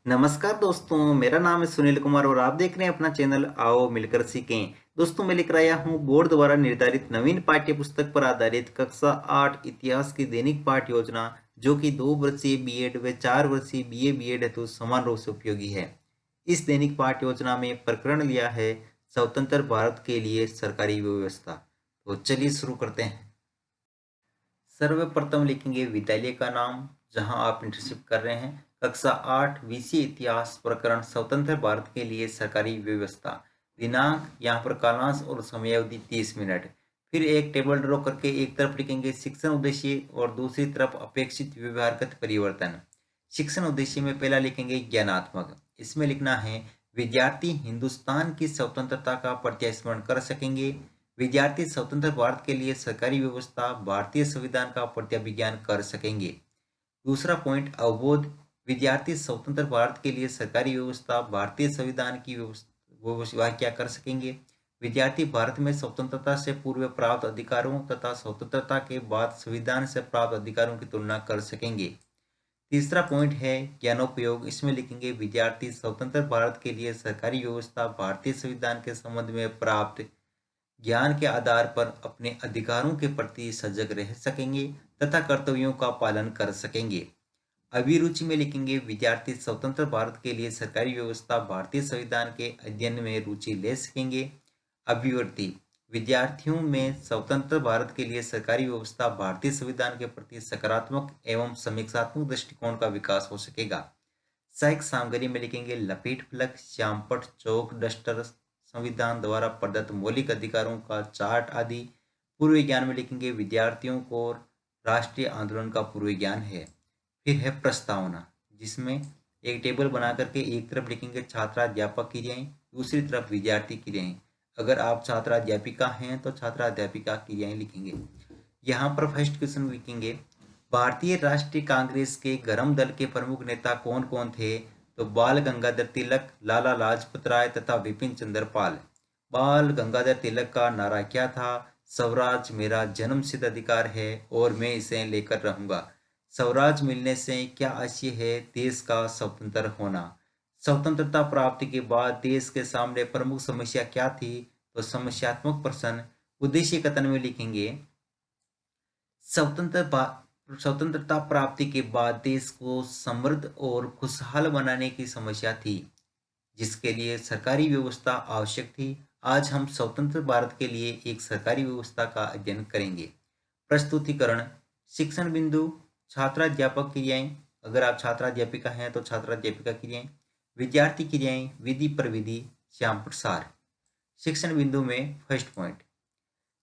नमस्कार दोस्तों, मेरा नाम है सुनील कुमार और आप देख रहे हैं अपना चैनल आओ मिलकर सीखें। दोस्तों, मैं लेकर आया हूँ बोर्ड द्वारा निर्धारित नवीन पाठ्य पुस्तक पर आधारित कक्षा 8 इतिहास की दैनिक पाठ्य योजना, जो कि 2 वर्षीय बीएड व 4 वर्षीय बीए बीएड हेतु समान रूप से उपयोगी है। इस दैनिक पाठ्य योजना में प्रकरण लिया है स्वतंत्र भारत के लिए सरकारी व्यवस्था। तो चलिए शुरू करते हैं। सर्वप्रथम लिखेंगे विद्यालय का नाम जहां आप इंटर्नशिप कर रहे हैं। कक्षा 8 विषय इतिहास, प्रकरण स्वतंत्र भारत के लिए सरकारी व्यवस्था। दिनांक यहाँ पर कालांश और समयावधि 30 मिनट। फिर एक टेबल ड्रॉ करके एक तरफ लिखेंगे शिक्षण उद्देश्य और दूसरी तरफ अपेक्षित व्यवहारगत परिवर्तन। शिक्षण उद्देश्य में पहला लिखेंगे ज्ञानात्मक। इसमें लिखना है विद्यार्थी हिंदुस्तान की स्वतंत्रता का प्रत्यास्मरण कर सकेंगे। विद्यार्थी स्वतंत्र भारत के लिए सरकारी व्यवस्था, भारतीय संविधान का प्रत्याभिज्ञान कर सकेंगे। दूसरा पॉइंट अवबोध। विद्यार्थी स्वतंत्र भारत के लिए सरकारी व्यवस्था, भारतीय संविधान की व्याख्या कर सकेंगे। विद्यार्थी भारत में स्वतंत्रता से पूर्व प्राप्त अधिकारों तथा स्वतंत्रता के बाद संविधान से प्राप्त अधिकारों की तुलना कर सकेंगे। तीसरा पॉइंट है ज्ञानोपयोग। इसमें लिखेंगे विद्यार्थी स्वतंत्र भारत के लिए सरकारी व्यवस्था, भारतीय संविधान के संबंध में प्राप्त ज्ञान के आधार पर अपने अधिकारों के प्रति सजग रह सकेंगे तथा कर्तव्यों का पालन कर सकेंगे। अभिरुचि में लिखेंगे विद्यार्थी स्वतंत्र भारत के लिए सरकारी व्यवस्था, भारतीय संविधान के अध्ययन में रुचि ले सकेंगे। अभिवृत्ति। विद्यार्थियों में स्वतंत्र भारत के लिए सरकारी व्यवस्था, भारतीय संविधान के प्रति सकारात्मक एवं समीक्षात्मक दृष्टिकोण का विकास हो सकेगा। सहायक सामग्री में लिखेंगे लपेट फलक, श्यामपट्ट, चौक, डस्टर, संविधान द्वारा प्रदत्त मौलिक अधिकारों का चार्ट आदि। पूर्व ज्ञान में लिखेंगे विद्यार्थियों को राष्ट्रीय आंदोलन का पूर्व ज्ञान है। फिर है प्रस्तावना, जिसमें एक टेबल बना करके एक तरफ लिखेंगे छात्राध्यापक क्रियाएं, दूसरी तरफ विद्यार्थी क्रियाएं। अगर आप छात्राध्यापिका हैं तो छात्राध्यापिका क्रियाएं लिखेंगे। यहाँ पर फर्स्ट क्वेश्चन लिखेंगे भारतीय राष्ट्रीय कांग्रेस के गरम दल के प्रमुख नेता कौन कौन थे? तो बाल गंगाधर तिलक, लाला लाजपत राय तथा विपिन चंद्र पाल। बाल गंगाधर तिलक का नारा क्या था? स्वराज मेरा जन्मसिद्ध अधिकार है और मैं इसे लेकर रहूंगा। स्वराज मिलने से क्या आशय है? देश का स्वतंत्र होना। स्वतंत्रता प्राप्ति के बाद देश के सामने प्रमुख समस्या क्या थी? तो समस्यात्मक प्रश्न। उद्देश्य कथन में लिखेंगे स्वतंत्रता प्राप्ति के बाद देश को समृद्ध और खुशहाल बनाने की समस्या थी, जिसके लिए सरकारी व्यवस्था आवश्यक थी। आज हम स्वतंत्र भारत के लिए एक सरकारी व्यवस्था का अध्ययन करेंगे। प्रस्तुतिकरण। शिक्षण बिंदु, छात्राध्यापक क्रियाएं। अगर आप छात्राध्यापिका हैं तो छात्राध्यापिका क्रियाएं। विद्यार्थी क्रियाएं, विधि पर विधि, श्याम प्रसार। शिक्षण बिंदु में फर्स्ट पॉइंट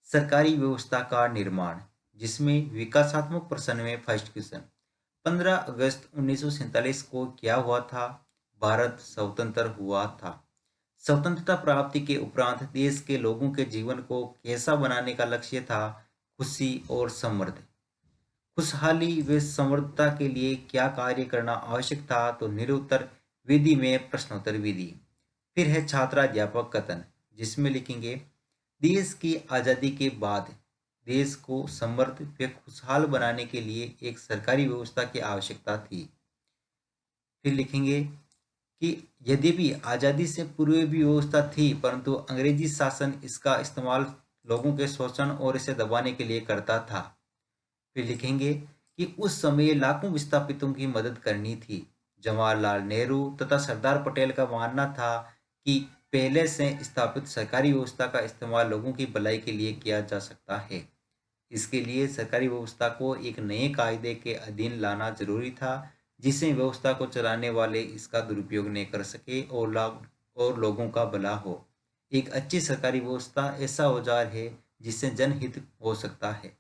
सरकारी व्यवस्था का निर्माण, जिसमें विकासात्मक प्रश्न में फर्स्ट क्वेश्चन 15 अगस्त 1947 को क्या हुआ था? भारत स्वतंत्र हुआ था। स्वतंत्रता प्राप्ति के उपरांत देश के लोगों के जीवन को कैसा बनाने का लक्ष्य था? खुशी और समृद्ध। खुशहाली व समृद्धता के लिए क्या कार्य करना आवश्यक था? तो निरुत्तर विधि में प्रश्नोत्तर विधि। फिर है छात्राध्यापक कथन, जिसमें लिखेंगे देश की आज़ादी के बाद देश को समृद्ध व खुशहाल बनाने के लिए एक सरकारी व्यवस्था की आवश्यकता थी। फिर लिखेंगे कि यद्यपि आज़ादी से पूर्व भी व्यवस्था थी, परंतु अंग्रेजी शासन इसका इस्तेमाल लोगों के शोषण और इसे दबाने के लिए करता था। फिर लिखेंगे कि उस समय लाखों विस्थापितों की मदद करनी थी। जवाहरलाल नेहरू तथा सरदार पटेल का मानना था कि पहले से स्थापित सरकारी व्यवस्था का इस्तेमाल लोगों की भलाई के लिए किया जा सकता है। इसके लिए सरकारी व्यवस्था को एक नए कायदे के अधीन लाना जरूरी था, जिससे व्यवस्था को चलाने वाले इसका दुरुपयोग नहीं कर सके और लोगों का भला हो। एक अच्छी सरकारी व्यवस्था ऐसा औजार है जिससे जनहित हो सकता है,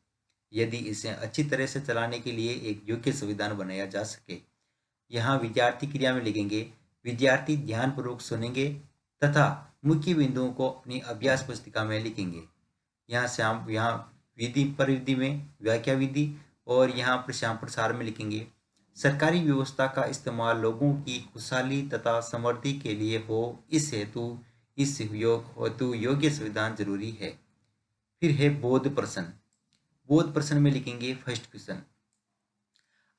यदि इसे अच्छी तरह से चलाने के लिए एक योग्य संविधान बनाया जा सके। यहाँ विद्यार्थी क्रिया में लिखेंगे विद्यार्थी ध्यानपूर्वक सुनेंगे तथा मुख्य बिंदुओं को अपनी अभ्यास पुस्तिका में लिखेंगे। यहाँ विधि परिधि में व्याख्या विधि और यहाँ पर श्याम प्रसार में लिखेंगे सरकारी व्यवस्था का इस्तेमाल लोगों की खुशहाली तथा समृद्धि के लिए हो, इस हेतु योग्य संविधान जरूरी है। फिर है बोध प्रश्न। बोध प्रश्न में लिखेंगे फर्स्ट क्वेश्चन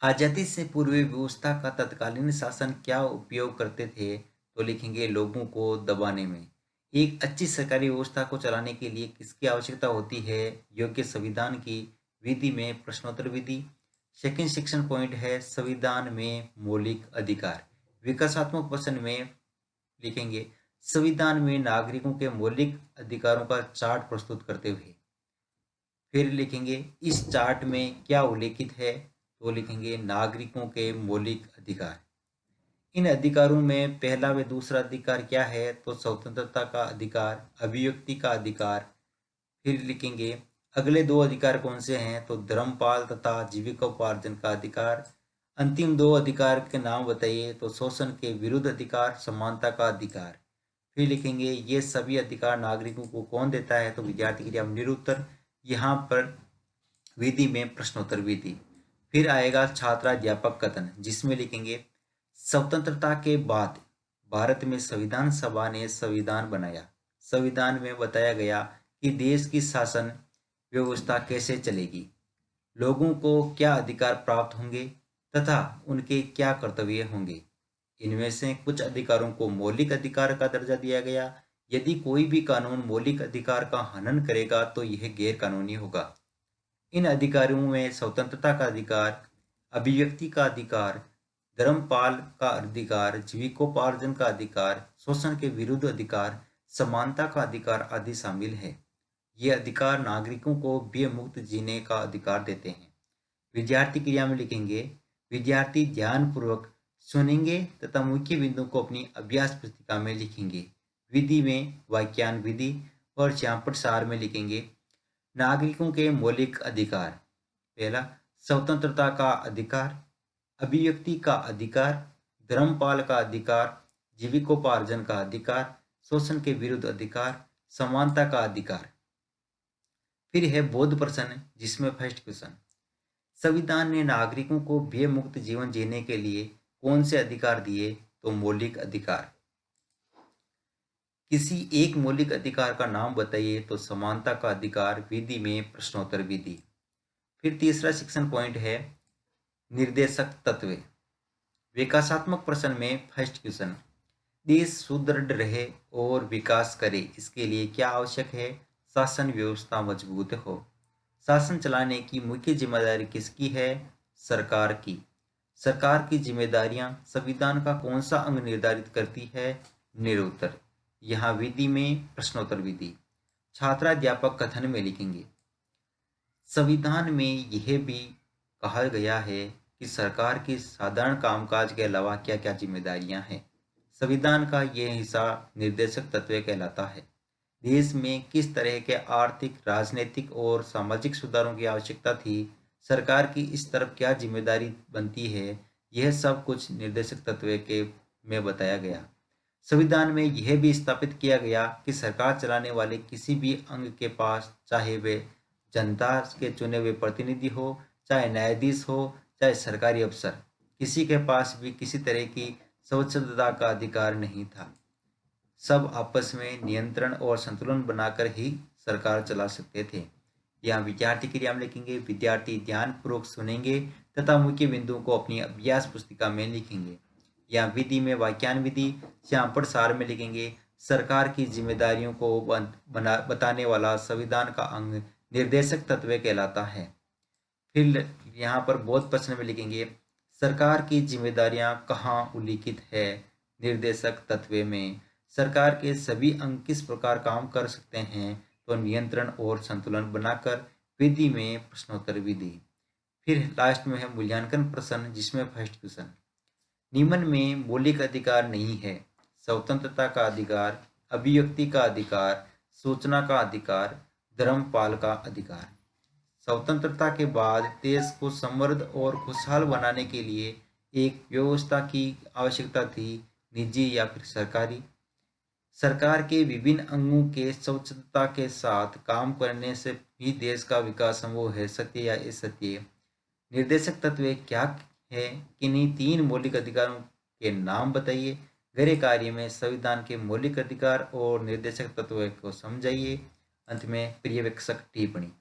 आजादी से पूर्व व्यवस्था का तत्कालीन शासन क्या उपयोग करते थे? तो लिखेंगे लोगों को दबाने में। एक अच्छी सरकारी व्यवस्था को चलाने के लिए किसकी आवश्यकता होती है? योग्य संविधान की। विधि में प्रश्नोत्तर विधि। सेकंड सेक्शन पॉइंट है संविधान में मौलिक अधिकार। विकासात्मक प्रश्न में लिखेंगे संविधान में नागरिकों के मौलिक अधिकारों का चार्ट प्रस्तुत करते हुए। फिर लिखेंगे इस चार्ट में क्या उल्लेखित है? तो लिखेंगे नागरिकों के मौलिक अधिकार। इन अधिकारों में पहला व दूसरा अधिकार क्या है? तो स्वतंत्रता का अधिकार, अभिव्यक्ति का अधिकार। फिर लिखेंगे अगले दो अधिकार कौन से हैं? तो धर्मपाल तथा जीविकोपार्जन का अधिकार। अंतिम दो अधिकार के नाम बताइए? तो शोषण के विरुद्ध अधिकार, समानता का अधिकार। फिर लिखेंगे ये सभी अधिकार नागरिकों को कौन देता है? तो विद्यार्थी क्रिया में निरुत्तर। यहाँ पर विधि में प्रश्नोत्तर विधि। फिर आएगा छात्राध्यापक कथन, जिसमें लिखेंगे स्वतंत्रता के बाद भारत में संविधान सभा ने संविधान बनाया। संविधान में बताया गया कि देश की शासन व्यवस्था कैसे चलेगी, लोगों को क्या अधिकार प्राप्त होंगे तथा उनके क्या कर्तव्य होंगे। इनमें से कुछ अधिकारों को मौलिक अधिकार का दर्जा दिया गया। यदि कोई भी कानून मौलिक अधिकार का हनन करेगा तो यह गैर कानूनी होगा। इन अधिकारों में स्वतंत्रता का अधिकार, अभिव्यक्ति का अधिकार, धर्मपाल का अधिकार, जीविकोपार्जन का अधिकार, शोषण के विरुद्ध अधिकार, समानता का अधिकार आदि शामिल है। ये अधिकार नागरिकों को भय मुक्त जीने का अधिकार देते हैं। विद्यार्थी क्रिया में लिखेंगे विद्यार्थी ध्यानपूर्वक सुनेंगे तथा मुख्य बिंदु को अपनी अभ्यास पुस्तिका में लिखेंगे। विधि में वाक्यान विधि और यहाँ सार में लिखेंगे नागरिकों के मौलिक अधिकार। पहला स्वतंत्रता का अधिकार, अभिव्यक्ति का अधिकार, धर्मपाल का अधिकार, जीविकोपार्जन का अधिकार, शोषण के विरुद्ध अधिकार, समानता का अधिकार। फिर है बोध प्रश्न, जिसमें फर्स्ट क्वेश्चन संविधान ने नागरिकों को भय मुक्त जीवन जीने के लिए कौन से अधिकार दिए? तो मौलिक अधिकार। किसी एक मौलिक अधिकार का नाम बताइए? तो समानता का अधिकार। विधि में प्रश्नोत्तर विधि। फिर तीसरा सेक्शन पॉइंट है निर्देशक तत्व। विकासात्मक प्रश्न में फर्स्ट क्वेश्चन देश सुदृढ़ रहे और विकास करे इसके लिए क्या आवश्यक है? शासन व्यवस्था मजबूत हो। शासन चलाने की मुख्य जिम्मेदारी किसकी है? सरकार की। सरकार की जिम्मेदारियां संविधान का कौन सा अंग निर्धारित करती है? निरुत्तर। यहाँ विधि में प्रश्नोत्तर विधि। छात्राध्यापक कथन में लिखेंगे संविधान में यह भी कहा गया है कि सरकार की साधारण कामकाज के अलावा क्या क्या जिम्मेदारियां हैं। संविधान का यह हिस्सा निर्देशक तत्व कहलाता है। देश में किस तरह के आर्थिक, राजनीतिक और सामाजिक सुधारों की आवश्यकता थी, सरकार की इस तरफ क्या जिम्मेदारी बनती है, यह सब कुछ निर्देशक तत्व के में बताया गया। संविधान में यह भी स्थापित किया गया कि सरकार चलाने वाले किसी भी अंग के पास, चाहे वे जनता के चुने हुए प्रतिनिधि हो, चाहे न्यायाधीश हो, चाहे सरकारी अफसर, किसी के पास भी किसी तरह की स्वच्छंदता का अधिकार नहीं था। सब आपस में नियंत्रण और संतुलन बनाकर ही सरकार चला सकते थे। यहाँ विद्यार्थी क्रिया में लिखेंगे विद्यार्थी ध्यानपूर्वक सुनेंगे तथा मुख्य बिंदुओं को अपनी अभ्यास पुस्तिका में लिखेंगे। यहाँ विधि में वाक्यान विधि, श्यामपट सार में लिखेंगे सरकार की जिम्मेदारियों को बताने वाला संविधान का अंग निर्देशक तत्व कहलाता है। फिर यहाँ पर बोध प्रश्न में लिखेंगे सरकार की जिम्मेदारियां कहाँ उल्लिखित है? निर्देशक तत्व में। सरकार के सभी अंग किस प्रकार काम कर सकते हैं? तो नियंत्रण और संतुलन बनाकर। विधि में प्रश्नोत्तर विधि। फिर लास्ट में है मूल्यांकन प्रश्न, जिसमें फर्स्ट क्वेश्चन निम्न में मौलिक अधिकार नहीं है? स्वतंत्रता का अधिकार, अभिव्यक्ति का अधिकार, सूचना का अधिकार, धर्मपाल का अधिकार। स्वतंत्रता के बाद देश को समृद्ध और खुशहाल बनाने के लिए एक व्यवस्था की आवश्यकता थी, निजी या फिर सरकारी। सरकार के विभिन्न अंगों के स्वच्छता के साथ काम करने से भी देश का विकास संभव है, सत्य या असत्य। निर्देशक तत्व क्या है? किन्हीं तीन मौलिक अधिकारों के नाम बताइए। गृह कार्य में संविधान के मौलिक अधिकार और निर्देशक तत्व को समझाइए। अंत में पर्यवेक्षक टिप्पणी।